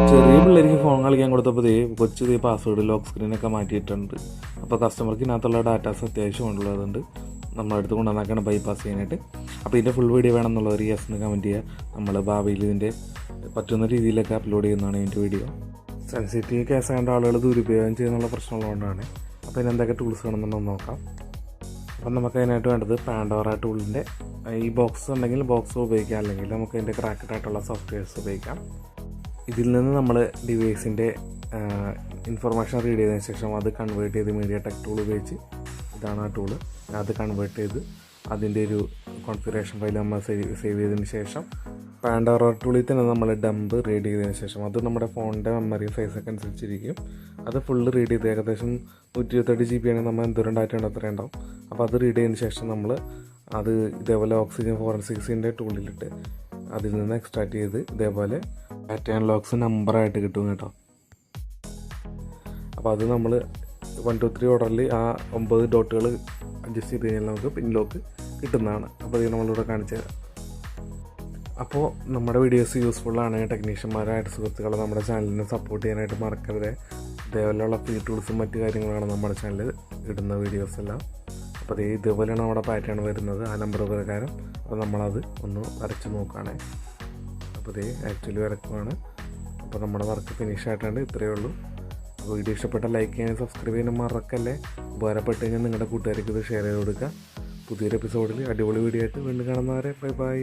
ചെറിയ പിള്ളേർക്ക് ഫോൺ കളിക്കാൻ കൊടുത്തപ്പോൾ കൊച്ചു പാസ്വേഡ് ലോക്ക് സ്ക്രീനൊക്കെ മാറ്റിയിട്ടുണ്ട്. അപ്പോൾ കസ്റ്റമർക്ക് ഇതിനകത്തുള്ള ഡാറ്റാസ് അത്യാവശ്യമുള്ളതുകൊണ്ട് നമ്മളെടുത്ത് കൊണ്ടുവന്നാക്കണം ബൈപ്പാസ് ചെയ്യാനായിട്ട്. അപ്പോൾ ഇതിൻ്റെ ഫുൾ വീഡിയോ വേണമെന്നുള്ളവർ യെസ് എന്ന് കമൻറ്റ് ചെയ്യുക. നമ്മൾ ഭാവിയിൽ ഇതിൻ്റെ പറ്റുന്ന രീതിയിലൊക്കെ അപ്ലോഡ് ചെയ്യുന്നതാണ് ഇതിൻ്റെ വീഡിയോ. സെൻസിറ്റീവ് കേസ് കണ്ട ആളുകൾ ദുരുപയോഗം ചെയ്യുന്നുള്ള പ്രശ്നമുള്ളതുകൊണ്ടാണ്. അപ്പോൾ ഇതിന് എന്തൊക്കെ ടൂൾസ് വേണമെന്നുണ്ടെന്ന് നോക്കാം. അപ്പം നമുക്ക് അതിനായിട്ട് വേണ്ടത് പാൻഡോറ ടൂളിൻ്റെ ഈ ബോക്സ് ഉണ്ടെങ്കിൽ ബോക്സ് ഉപയോഗിക്കാം, അല്ലെങ്കിൽ നമുക്ക് അതിൻ്റെ ക്രാക്കഡ് ആയിട്ടുള്ള സോഫ്റ്റ്വെയർസ് ഉപയോഗിക്കാം. ഇതിൽ നിന്ന് നമ്മൾ ഡിവൈസിൻ്റെ ഇൻഫർമേഷൻ റീഡ് ചെയ്തതിന് ശേഷം അത് കൺവേർട്ട് ചെയ്ത് മീഡിയ ടെക് ടൂൾ ഉപയോഗിച്ച്, ഇതാണ് ആ ടൂള്, അത് കൺവേർട്ട് ചെയ്ത് അതിൻ്റെ ഒരു കോൺഫിഗറേഷൻ ഫയൽ നമ്മൾ സേവ് ചെയ്തതിന് ശേഷം പാൻഡോറ ടൂളിൽ തന്നെ നമ്മൾ ഡംപ് റീഡ് ചെയ്തതിന് ശേഷം അത് നമ്മുടെ ഫോണിൻ്റെ മെമ്മറി സൈസൊക്കെ അനുസരിച്ചിരിക്കും. അത് ഫുള്ള് റീഡ് ചെയ്ത് ഏകദേശം 128 GB ആണെങ്കിൽ നമ്മൾ എന്തോരം ഡാറ്റ ഉണ്ട് അത്രയും ഉണ്ടാവും. അപ്പോൾ അത് റീഡ് ചെയ്തതിന് ശേഷം നമ്മൾ അത് ഇതേപോലെ ഓക്സിജൻ ഫോറൻസിക്സിൻ്റെ ടൂളിലിട്ട് അതിൽ നിന്ന് എക്സ്ട്രാക്ട് ചെയ്ത് ഇതേപോലെ ഡാറ്റ ആൻഡ് ലോക്സ് നമ്പറായിട്ട് കിട്ടും കേട്ടോ. അപ്പോൾ അത് നമ്മൾ 1 2 3 ഓർഡറിൽ ആ 9 ഡോട്ടുകൾ അഡ്ജസ്റ്റ് ചെയ്ത് കഴിഞ്ഞാൽ നമുക്ക് പിൻ ലോക്ക് കിട്ടുന്നതാണ്. അപ്പോൾ ഇത് നമ്മളിവിടെ കാണിച്ചു തരാം. അപ്പോൾ നമ്മുടെ വീഡിയോസ് യൂസ്ഫുള്ളാണ്. ടെക്നീഷ്യന്മാരായിട്ട് സുഹൃത്തുക്കളെ നമ്മുടെ ചാനലിനെ സപ്പോർട്ട് ചെയ്യാനായിട്ട് മറക്കരുത്. ഇതേപോലെയുള്ള ഫ്രീ ടൂൾസും മറ്റു കാര്യങ്ങളാണ് നമ്മുടെ ചാനലിൽ ഇടുന്ന വീഡിയോസ് എല്ലാം. അപ്പോൾ ഇതേപോലെയാണ് നമ്മുടെ പാറ്റേൺ വരുന്നത് ആ നമ്പർ പ്രകാരം. അപ്പോൾ നമ്മളത് ഒന്ന് വരച്ച് നോക്കുകയാണേ. അപ്പോൾ ആക്ച്വലി വരക്കുവാണ്. അപ്പോൾ നമ്മുടെ വർക്ക് ഫിനിഷ് ആയിട്ടുണ്ട്. ഇത്രയേ ഉള്ളൂ. അപ്പോൾ വീഡിയോ ഇഷ്ടപ്പെട്ടാൽ ലൈക്ക് ചെയ്യാനും സബ്സ്ക്രൈബ് ചെയ്യാനും മറക്കല്ലേ. ഉപകാരപ്പെട്ട് കഴിഞ്ഞാൽ നിങ്ങളുടെ കൂട്ടുകാർക്ക് ഇത് ഷെയർ ചെയ്ത് കൊടുക്കുക. പുതിയൊരു എപ്പിസോഡിൽ അടിപൊളി വീഡിയോ ആയിട്ട് വീണ്ടും കാണുന്നവരെ ബൈ ബൈ.